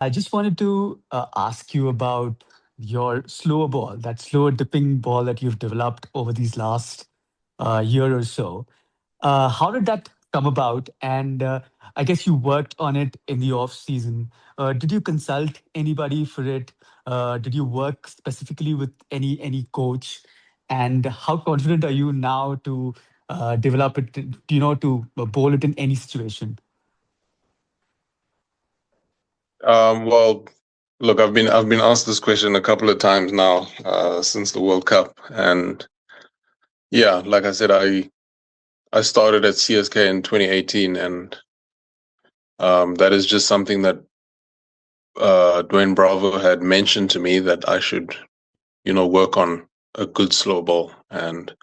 I just wanted to ask you about your slower ball, that slower dipping ball that you've developed over these last year or so. How did that come about? And I guess you worked on it in the off season. Did you consult anybody for it? Did you work specifically with any coach? And how confident are you now to develop it? To bowl it in any situation? Well, look, I've been asked this question a couple of times now since the World Cup, and yeah, like I said, I started at CSK in 2018, and that is just something that Dwayne Bravo had mentioned to me that I should, work on a good slow ball, and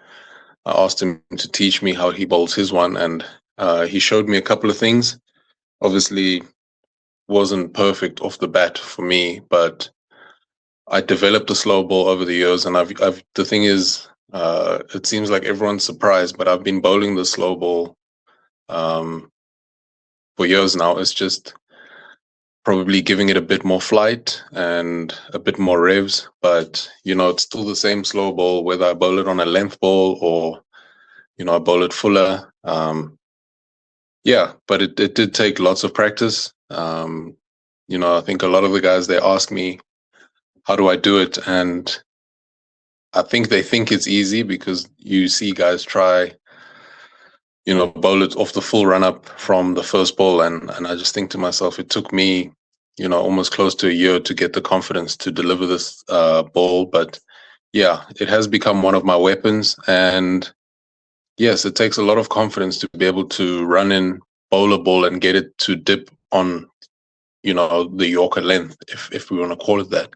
I asked him to teach me how he bowls his one, and he showed me a couple of things. Obviously, wasn't perfect off the bat for me, but I developed a slow ball over the years, and I've the thing is, it seems like everyone's surprised, but I've been bowling the slow ball um, for years now. It's just probably giving it a bit more flight and a bit more revs, but it's still the same slow ball, whether I bowl it on a length ball or I bowl it fuller. Yeah, but it did take lots of practice. I think a lot of the guys they ask me how do I do it, and I think they think it's easy because you see guys try, bowl it off the full run up from the first ball. And I just think to myself, it took me, almost close to a year to get the confidence to deliver this ball. But yeah, it has become one of my weapons. And yes, it takes a lot of confidence to be able to run in, bowl a ball and get it to dip on, the Yorker length, if we want to call it that.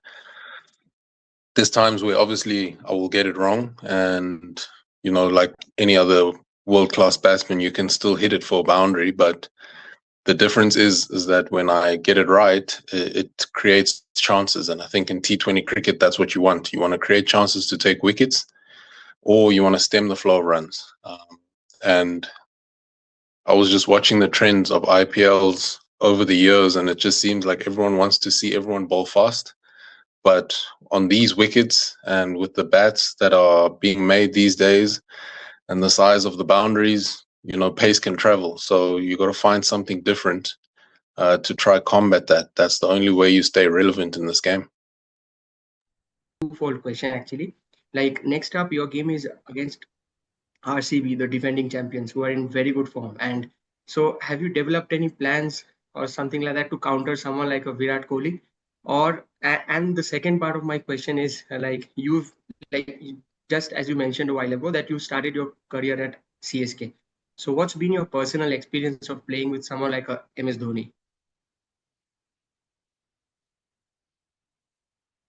There's times where obviously I will get it wrong, and like any other world class batsman, you can still hit it for a boundary. But the difference is that when I get it right, it creates chances, and I think in T20 cricket, that's what you want. You want to create chances to take wickets, or you want to stem the flow of runs. And I was just watching the trends of IPLs over the years, and it just seems like everyone wants to see everyone bowl fast. But on these wickets and with the bats that are being made these days and the size of the boundaries, pace can travel. So you got to find something different to try combat that. That's the only way you stay relevant in this game. Twofold question actually. Like next up, your game is against RCB, the defending champions, who are in very good form. And so, have you developed any plans or something like that to counter someone like a Virat Kohli? And the second part of my question is like just as you mentioned a while ago that you started your career at CSK. So, what's been your personal experience of playing with someone like a MS Dhoni?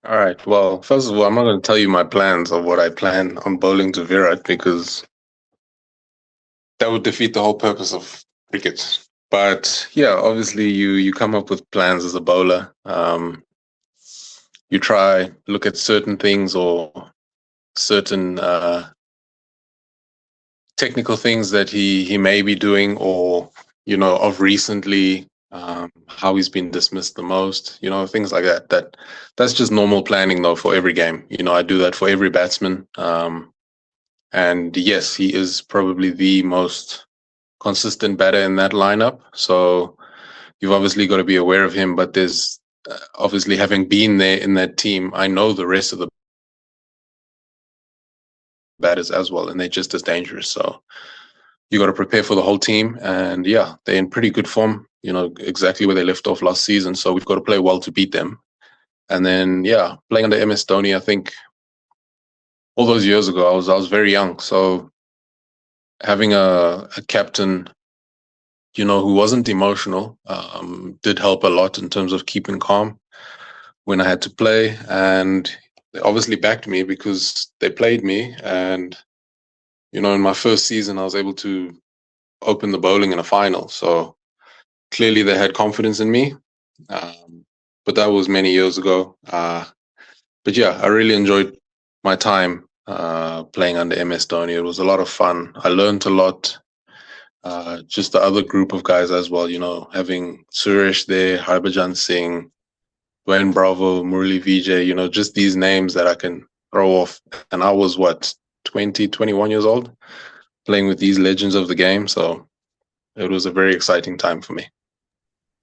All right. Well, first of all, I'm not going to tell you my plans of what I plan on bowling to Virat because that would defeat the whole purpose of cricket. But yeah, obviously you come up with plans as a bowler. You try look at certain things or certain technical things that he may be doing, or of recently, how he's been dismissed the most, things like that. That's just normal planning though for every game. I do that for every batsman. And yes, he is probably the most consistent batter in that lineup. So you've obviously got to be aware of him. But there's obviously, having been there in that team, I know the rest of the batters as well, and they're just as dangerous. So you got to prepare for the whole team. And yeah, they're in pretty good form, exactly where they left off last season. So we've got to play well to beat them. And then, yeah, playing under MS Dhoni, I think all those years ago, I was very young. So having a captain, who wasn't emotional, did help a lot in terms of keeping calm when I had to play. And they obviously backed me because they played me. And, in my first season, I was able to open the bowling in a final. So clearly they had confidence in me. But that was many years ago. But yeah, I really enjoyed my time playing under MS Dhoni. It was a lot of fun. I learned a lot. Just the other group of guys as well, having Suresh there, Harbhajan Singh, Dwayne Bravo, Murali Vijay, just these names that I can throw off. And I was what, 20, 21 years old, playing with these legends of the game. So it was a very exciting time for me.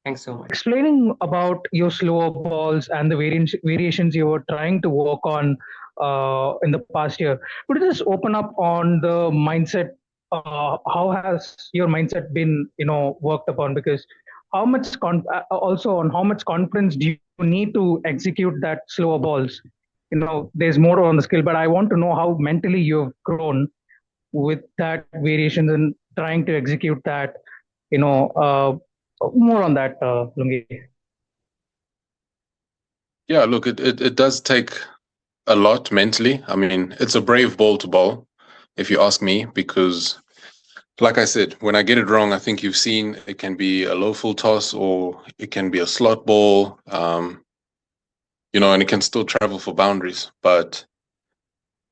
Thanks so much. Explaining about your slower balls and the variations you were trying to work on in the past year, could you just open up on the mindset? How has your mindset been, worked upon? Because how much also on how much confidence do you need to execute that slower balls? There's more on the skill, but I want to know how mentally you've grown with that variations and trying to execute that. More on that, Lungi. Yeah, look, it does take a lot mentally. I mean, it's a brave ball to bowl, if you ask me, because like I said, when I get it wrong, I think you've seen it can be a low full toss or it can be a slot ball, and it can still travel for boundaries. But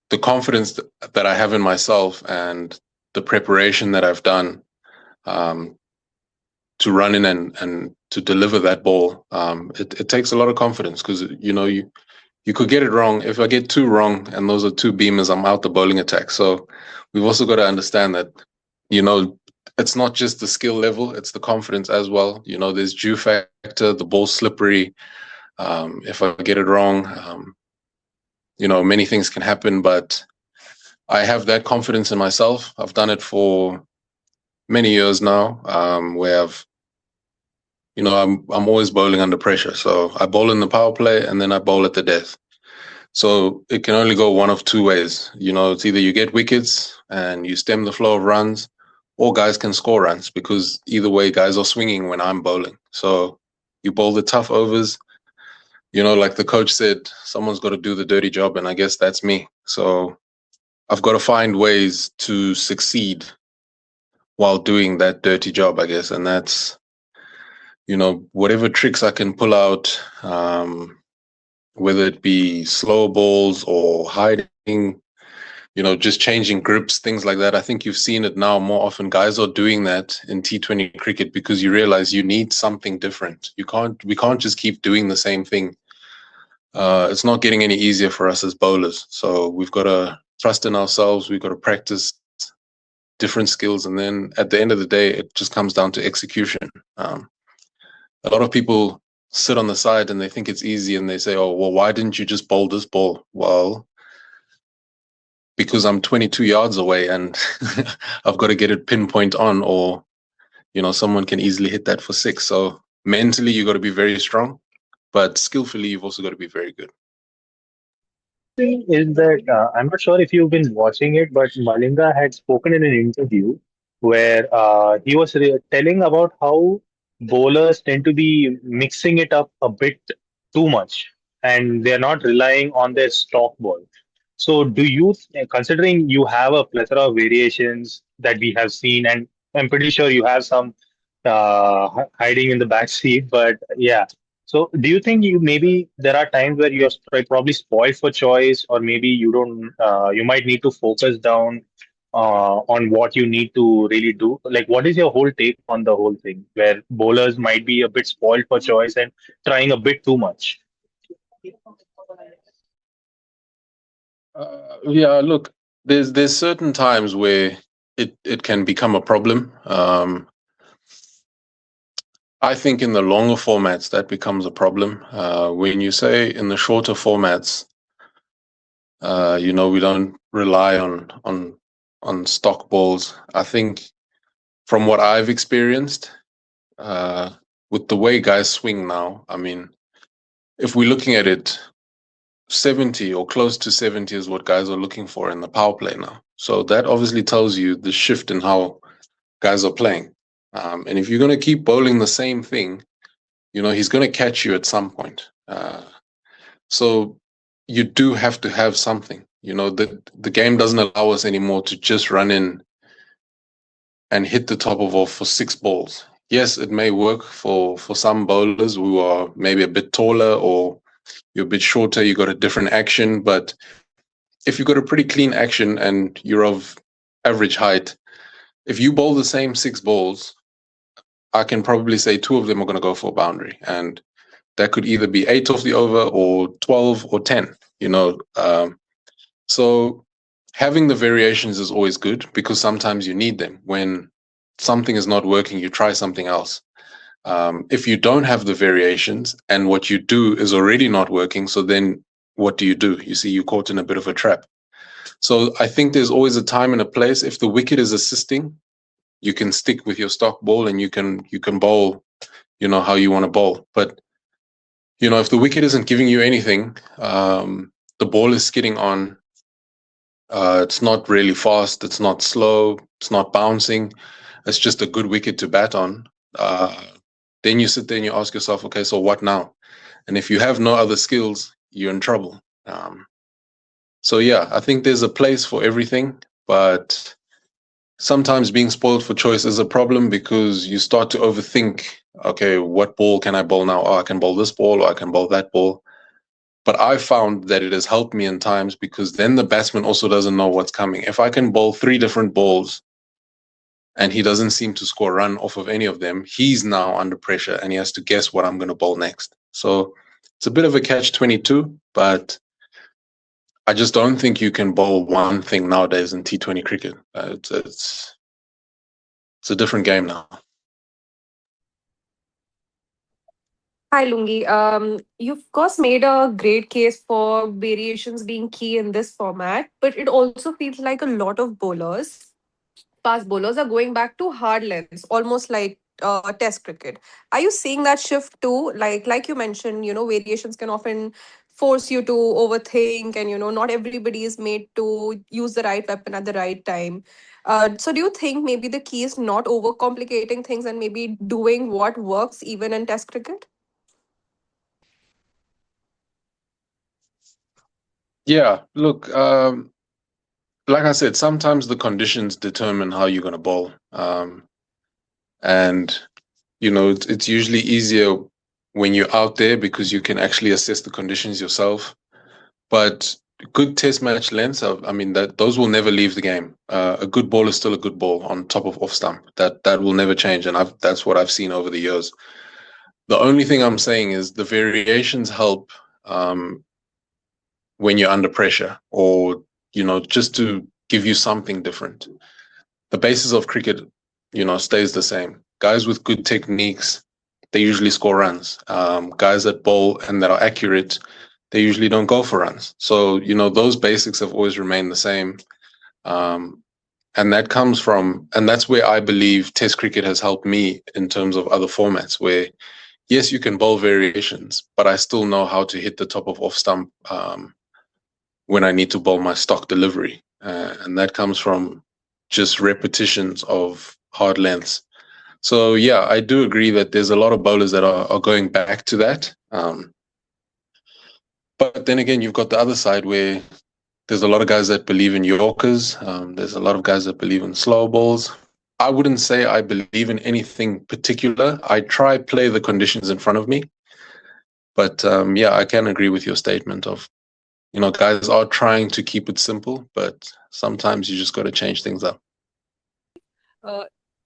the confidence that I have in myself and the preparation that I've done to run in and to deliver that ball, it takes a lot of confidence because, you could get it wrong. If I get two wrong and those are two beamers, I'm out the bowling attack. So we've also got to understand that, it's not just the skill level, it's the confidence as well. There's dew factor, the ball's slippery. If I get it wrong, many things can happen, but I have that confidence in myself. I've done it for many years now, where I'm always bowling under pressure. So I bowl in the power play and then I bowl at the death. So it can only go one of two ways. It's either you get wickets and you stem the flow of runs, or guys can score runs, because either way, guys are swinging when I'm bowling. So you bowl the tough overs. Like the coach said, someone's got to do the dirty job, and I guess that's me. So I've got to find ways to succeed while doing that dirty job, I guess. And that's, whatever tricks I can pull out, whether it be slow balls or hiding, just changing grips, things like that. I think you've seen it now more often. Guys are doing that in T20 cricket because you realize you need something different. We can't just keep doing the same thing. It's not getting any easier for us as bowlers. So we've got to trust in ourselves. We've got to practice different skills. And then at the end of the day, it just comes down to execution. A lot of people sit on the side and they think it's easy and they say, oh, well, why didn't you just bowl this ball? Well, because I'm 22 yards away and I've got to get it pinpoint on, or, someone can easily hit that for six. So mentally, you've got to be very strong, but skillfully, you've also got to be very good. Thing is that I'm not sure if you've been watching it, but Malinga had spoken in an interview where he was telling about how bowlers tend to be mixing it up a bit too much and they're not relying on their stock ball. So, do you, considering you have a plethora of variations that we have seen, and I'm pretty sure you have some hiding in the back seat, but yeah, so, do you think you maybe there are times where you're probably spoiled for choice, or maybe you don't, you might need to focus down on what you need to really do? Like, what is your whole take on the whole thing, where bowlers might be a bit spoiled for choice and trying a bit too much? Yeah, look, there's certain times where it can become a problem. I think in the longer formats that becomes a problem. When you say in the shorter formats, we don't rely on stock balls. I think from what I've experienced, with the way guys swing now, I mean, if we're looking at it, 70 or close to 70 is what guys are looking for in the power play now. So that obviously tells you the shift in how guys are playing. And if you're going to keep bowling the same thing, he's going to catch you at some point. So you do have to have something. The game doesn't allow us anymore to just run in and hit the top of off for six balls. Yes, it may work for some bowlers who are maybe a bit taller, or you're a bit shorter, you got a different action. But if you've got a pretty clean action and you're of average height, if you bowl the same six balls, I can probably say two of them are going to go for a boundary. And that could either be 8 off the over or 12 or 10. So having the variations is always good because sometimes you need them. When something is not working, you try something else. If you don't have the variations and what you do is already not working, so then what do? You see, you're caught in a bit of a trap. So I think there's always a time and a place. If the wicket is assisting, you can stick with your stock ball and you can bowl, how you want to bowl. But if the wicket isn't giving you anything, the ball is skidding on. It's not really fast. It's not slow. It's not bouncing. It's just a good wicket to bat on. Then you sit there and you ask yourself, okay, so what now? And if you have no other skills, you're in trouble. So yeah, I think there's a place for everything, but sometimes being spoiled for choice is a problem because you start to overthink, okay, what ball can I bowl now? Oh, I can bowl this ball or I can bowl that ball. But I found that it has helped me in times because then the batsman also doesn't know what's coming. If I can bowl 3 different balls and he doesn't seem to score a run off of any of them, he's now under pressure and he has to guess what I'm going to bowl next. So it's a bit of a catch-22, but I just don't think you can bowl one thing nowadays in T20 cricket. It's a different game now. Hi, Lungi. You've of course made a great case for variations being key in this format, but it also feels like a lot of bowlers, fast bowlers, are going back to hard lengths, almost like Test cricket. Are you seeing that shift too? Like you mentioned, variations can often force you to overthink, and not everybody is made to use the right weapon at the right time. So, do you think maybe the key is not overcomplicating things and maybe doing what works even in Test cricket? Yeah, look, like I said, sometimes the conditions determine how you're going to bowl. And, it's usually easier when you're out there because you can actually assess the conditions yourself. But good test match lengths, I mean, that those will never leave the game. A good ball is still a good ball on top of off stump. That will never change. And that's what I've seen over the years. The only thing I'm saying is the variations help when you're under pressure or, just to give you something different. The basis of cricket, stays the same. Guys with good techniques, they usually score runs. Guys that bowl and that are accurate, they usually don't go for runs. So, those basics have always remained the same. And that's where I believe Test cricket has helped me in terms of other formats where, yes, you can bowl variations, but I still know how to hit the top of off stump when I need to bowl my stock delivery. And that comes from just repetitions of hard lengths. So, yeah, I do agree that there's a lot of bowlers that are going back to that. But then again, you've got the other side where there's a lot of guys that believe in Yorkers. There's a lot of guys that believe in slow balls. I wouldn't say I believe in anything particular. I try play the conditions in front of me. But yeah, I can agree with your statement of, guys are trying to keep it simple, but sometimes you just got to change things up. Uh,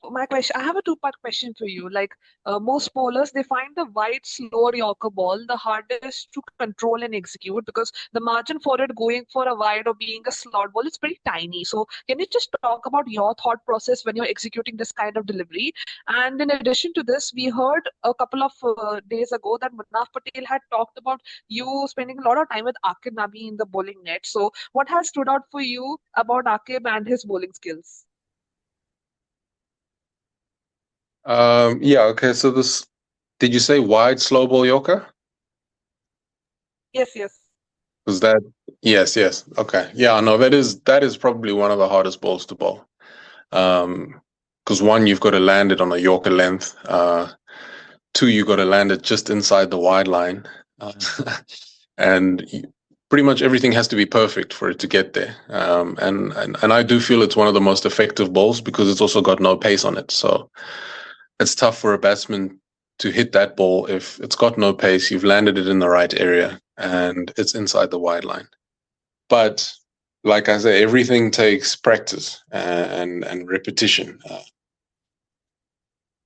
my question, I have a two-part question for you. Like most bowlers, they find the wide, slower Yorker ball the hardest to control and execute because the margin for it going for a wide or being a slot ball is very tiny. So, can you just talk about your thought process when you're executing this kind of delivery? And in addition to this, we heard a couple of days ago that Munaf Patel had talked about you spending a lot of time with Akib Nabi in the bowling net. So, what has stood out for you about Akib and his bowling skills? Yeah, okay. So did you say wide slow ball Yorker? Yes, yes. Was that? Yes, yes. Okay. Yeah, no, that is probably one of the hardest balls to bowl. Because one, you've got to land it on a Yorker length. Two, you've got to land it just inside the wide line. And pretty much everything has to be perfect for it to get there. And I do feel it's one of the most effective balls because it's also got no pace on it. So it's tough for a batsman to hit that ball if it's got no pace, you've landed it in the right area, and it's inside the wide line. But like I say, everything takes practice and repetition.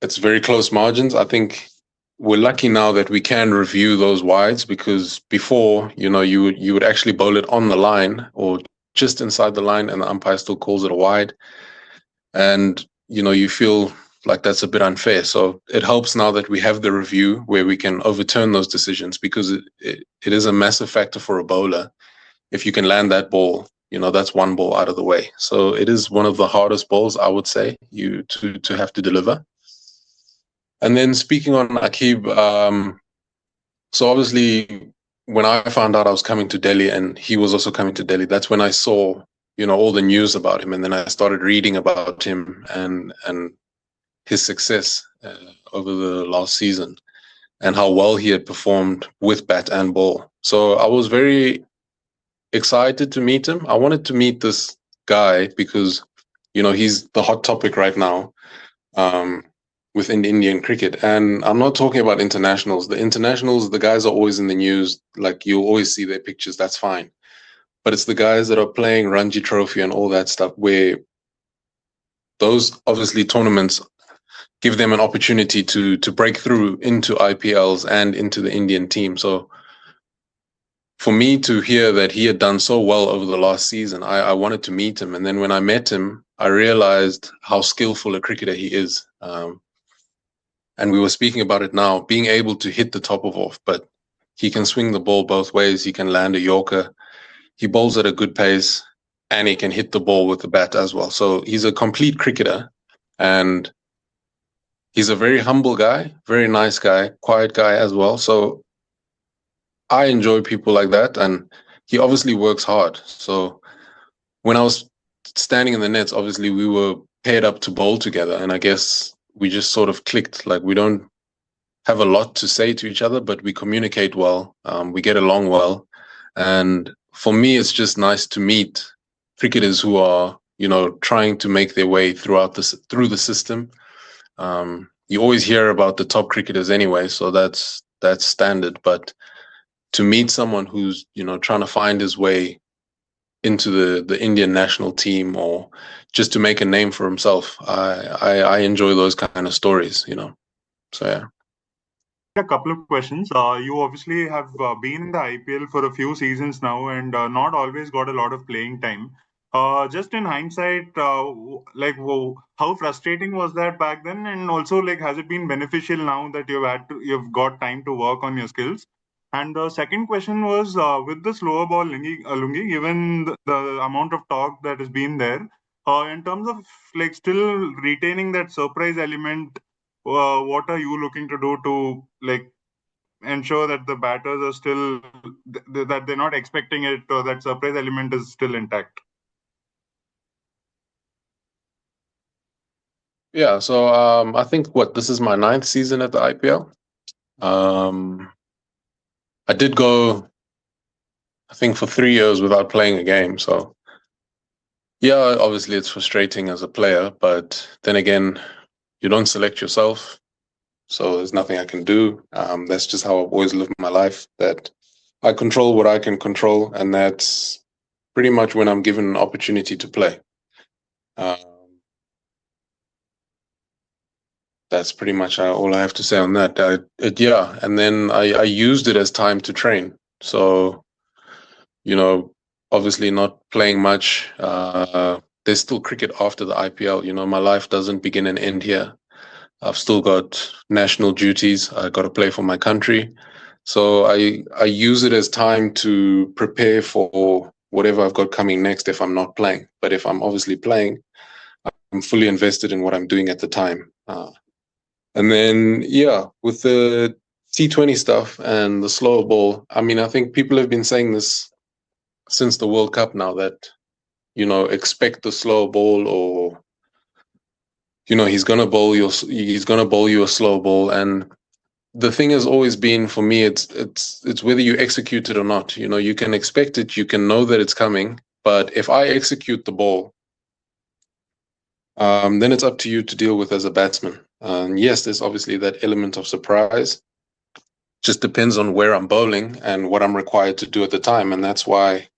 It's very close margins. I think we're lucky now that we can review those wides, because before, you would actually bowl it on the line or just inside the line, and the umpire still calls it a wide, and you feel like that's a bit unfair. So it helps now that we have the review where we can overturn those decisions, because it is a massive factor for a bowler. If you can land that ball, that's one ball out of the way. So it is one of the hardest balls, I would say, you to have to deliver. And then speaking on Akib, so obviously when I found out I was coming to Delhi and he was also coming to Delhi, that's when I saw, all the news about him. And then I started reading about him and his success over the last season and how well he had performed with bat and ball. So I was very excited to meet him. I wanted to meet this guy because, he's the hot topic right now. Within Indian cricket. And I'm not talking about internationals. The internationals, the guys are always in the news. Like, you'll always see their pictures. That's fine. But it's the guys that are playing Ranji Trophy and all that stuff, where those obviously tournaments give them an opportunity to break through into IPLs and into the Indian team. So for me to hear that he had done so well over the last season, I wanted to meet him. And then when I met him, I realized how skillful a cricketer he is. And we were speaking about it now, being able to hit the top of off, but he can swing the ball both ways. He can land a Yorker. He bowls at a good pace, and he can hit the ball with the bat as well. So he's a complete cricketer, and he's a very humble guy, very nice guy, quiet guy as well. So I enjoy people like that, and he obviously works hard. So when I was standing in the nets, obviously we were paired up to bowl together, and I guess we just sort of clicked. Like, we don't have a lot to say to each other, but we communicate well. We get along well. And for me, it's just nice to meet cricketers who are, trying to make their way through the system. You always hear about the top cricketers anyway, so that's standard. But to meet someone who's, trying to find his way into the Indian national team, or just to make a name for himself, I enjoy those kind of stories, So yeah. A couple of questions. You obviously have been in the IPL for a few seasons now, and not always got a lot of playing time. Just in hindsight, how frustrating was that back then? And also, like, has it been beneficial now that you've got time to work on your skills? And the second question was, with the slower ball Lungi, given the amount of talk that has been there, in terms of like still retaining that surprise element, what are you looking to do to like ensure that the batters are still that they're not expecting it, or that surprise element is still intact? Yeah, so I think this is my 9th season at the IPL. I did go, I think, for 3 years without playing a game. So yeah, obviously it's frustrating as a player, but then again, you don't select yourself, so there's nothing I can do. That's just how I've always lived my life, that I control what I can control, and that's pretty much when I'm given an opportunity to play. That's pretty much all I have to say on that. Yeah, and then I used it as time to train. So, obviously not playing much. There's still cricket after the IPL. My life doesn't begin and end here. I've still got national duties. I got to play for my country. So I use it as time to prepare for whatever I've got coming next if I'm not playing. But if I'm obviously playing, I'm fully invested in what I'm doing at the time. And then, yeah, with the T20 stuff and the slower ball, I mean, I think people have been saying this since the World Cup now, that, expect the slower ball, or, he's going to bowl you a slow ball. And the thing has always been, for me, it's whether you execute it or not. You can expect it, you can know that it's coming, but if I execute the ball, then it's up to you to deal with as a batsman. Yes, there's obviously that element of surprise. Just depends on where I'm bowling and what I'm required to do at the time. And that's why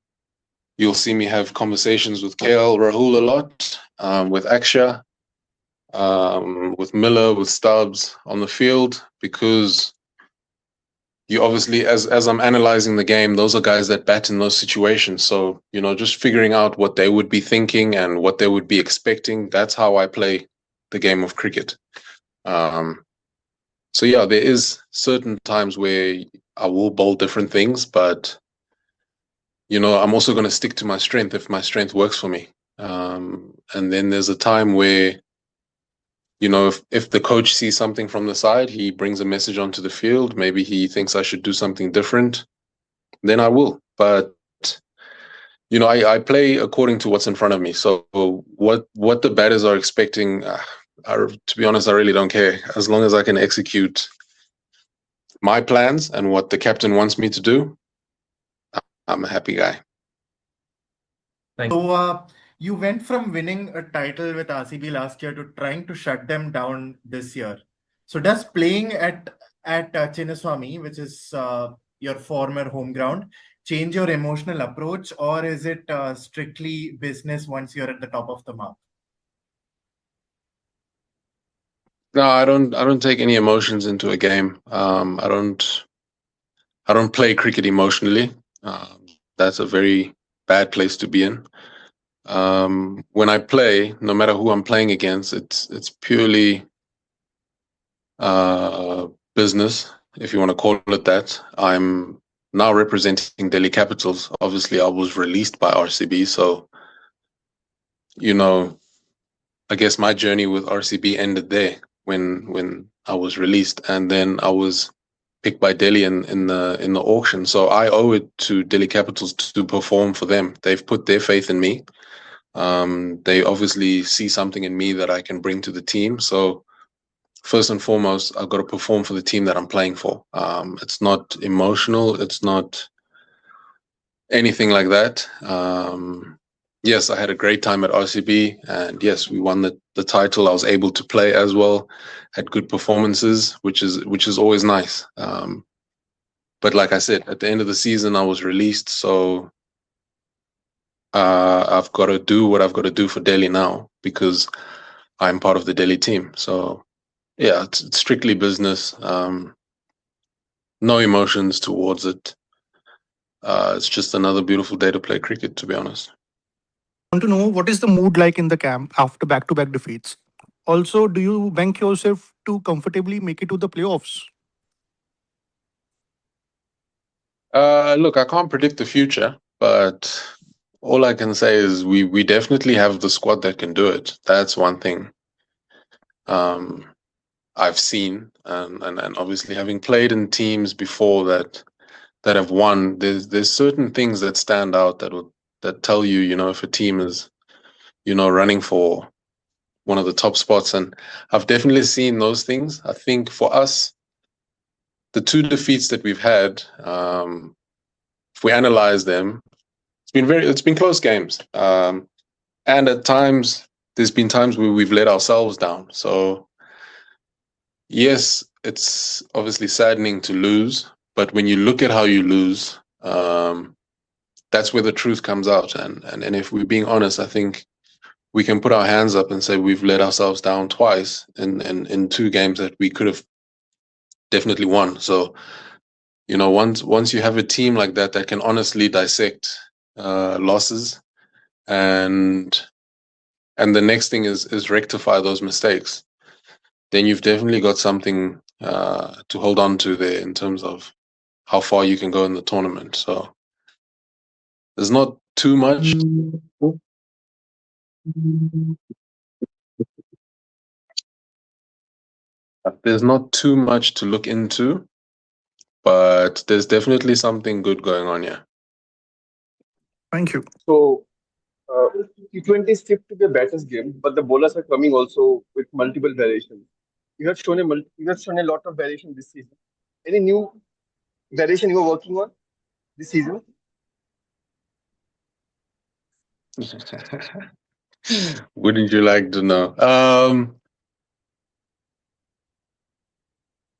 you'll see me have conversations with KL Rahul a lot, with Aksha, with Miller, with Stubbs on the field, because you obviously, as I'm analyzing the game, those are guys that bat in those situations. So, just figuring out what they would be thinking and what they would be expecting, that's how I play the game of cricket. So yeah, there is certain times where I will bowl different things, but I'm also going to stick to my strength if my strength works for me. And then there's a time where, if the coach sees something from the side, he brings a message onto the field, maybe he thinks I should do something different, then I will. But I play according to what's in front of me. So what the batters are expecting, to be honest, I really don't care. As long as I can execute my plans and what the captain wants me to do, I'm a happy guy. So you went from winning a title with RCB last year to trying to shut them down this year. So does playing at Chinnaswamy, which is your former home ground, change your emotional approach, or is it strictly business once you're at the top of the mark? No, I don't take any emotions into a game. I don't play cricket emotionally. That's a very bad place to be in. When I play, no matter who I'm playing against, it's purely business, if you want to call it that. I'm now representing Delhi Capitals. Obviously, I was released by RCB, so I guess my journey with RCB ended there when I was released, and then I was picked by Delhi in the auction. So I owe it to Delhi Capitals to perform for them. They've put their faith in me. They obviously see something in me that I can bring to the team. So first and foremost, I've got to perform for the team that I'm playing for. It's not emotional. It's not anything like that. Yes, I had a great time at RCB, and yes, we won the title. I was able to play as well, had good performances, which is always nice. But like I said, at the end of the season, I was released, so I've got to do what I've got to do for Delhi now because I'm part of the Delhi team. So yeah, it's strictly business. No emotions towards it. It's just another beautiful day to play cricket, to be honest. Want to know what is the mood like in the camp after back-to-back defeats? Also, do you bank yourself to comfortably make it to the playoffs? Look, I can't predict the future, but all I can say is we definitely have the squad that can do it. That's one thing I've seen, and obviously having played in teams before that have won, there's certain things that stand out that tell you, if a team is, running for one of the top spots. And I've definitely seen those things. I think for us, the two defeats that we've had, if we analyze them, it's been close games. And at times, there's been times where we've let ourselves down. So yes, it's obviously saddening to lose, but when you look at how you lose, that's where the truth comes out. And if we're being honest, I think we can put our hands up and say we've let ourselves down twice in two games that we could have definitely won. So, once you have a team like that can honestly dissect losses, and the next thing is rectify those mistakes, then you've definitely got something to hold on to there in terms of how far you can go in the tournament. So there's not too much. There's not too much to look into, but there's definitely something good going on here. Thank you. So T20 is fit to be a batter's game, but the bowlers are coming also with multiple variations. You have shown a lot of variation this season. Any new variation you are working on this season? Wouldn't you like to know?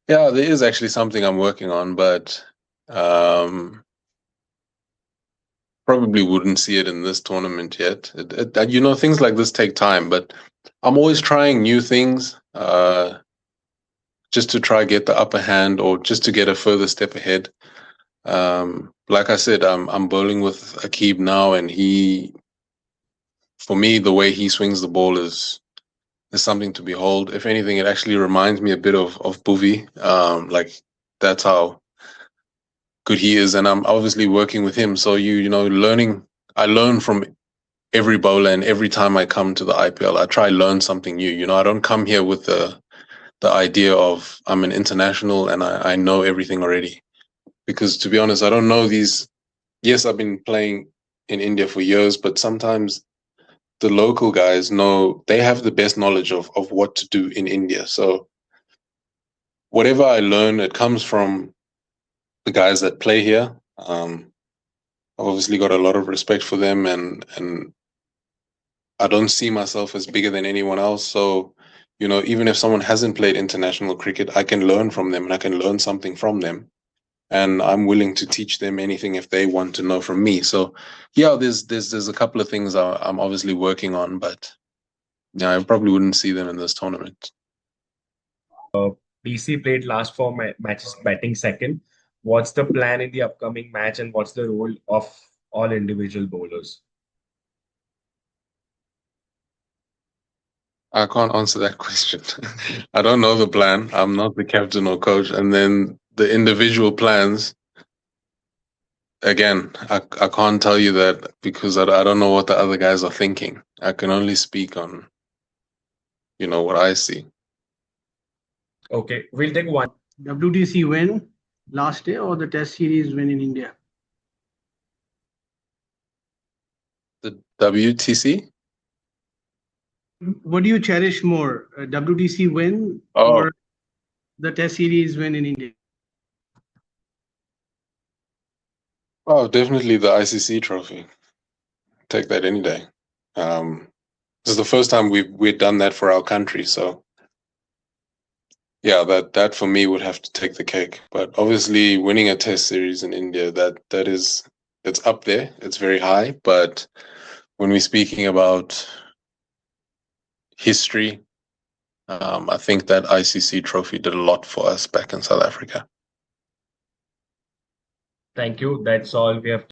Yeah, there is actually something I'm working on, but probably wouldn't see it in this tournament yet. Things like this take time, but I'm always trying new things, just to try get the upper hand or just to get a further step ahead. Like I said, I'm bowling with Akib now, and for me, the way he swings the ball is something to behold. If anything, it actually reminds me a bit of Bhuvi. Like that's how good he is, and I'm obviously working with him. So learning. I learn from every bowler, and every time I come to the IPL, I try learn something new. I don't come here with the idea of I'm an international and I know everything already. Because to be honest, I don't know these. Yes, I've been playing in India for years, but sometimes the local guys know they have the best knowledge of what to do in India. So whatever I learn, it comes from the guys that play here. I've obviously got a lot of respect for them, and I don't see myself as bigger than anyone else. So, even if someone hasn't played international cricket, I can learn from them and I can learn something from them. And I'm willing to teach them anything if they want to know from me. So, yeah, there's a couple of things I'm obviously working on, but yeah, I probably wouldn't see them in this tournament. DC played last four matches batting second. What's the plan in the upcoming match, and what's the role of all individual bowlers? I can't answer that question. I don't know the plan. I'm not the captain or coach. And then the individual plans, again, I can't tell you that because I don't know what the other guys are thinking. I can only speak on, what I see. Okay, we'll take one. WTC win last day or the Test series win in India? The WTC? What do you cherish more, a WTC win or the Test series win in India? Oh, definitely the ICC trophy. Take that any day. This is the first time we've done that for our country, so yeah, that for me would have to take the cake. But obviously, winning a Test series in India, it's up there. It's very high. But when we're speaking about history, I think that ICC trophy did a lot for us back in South Africa. Thank you. That's all we have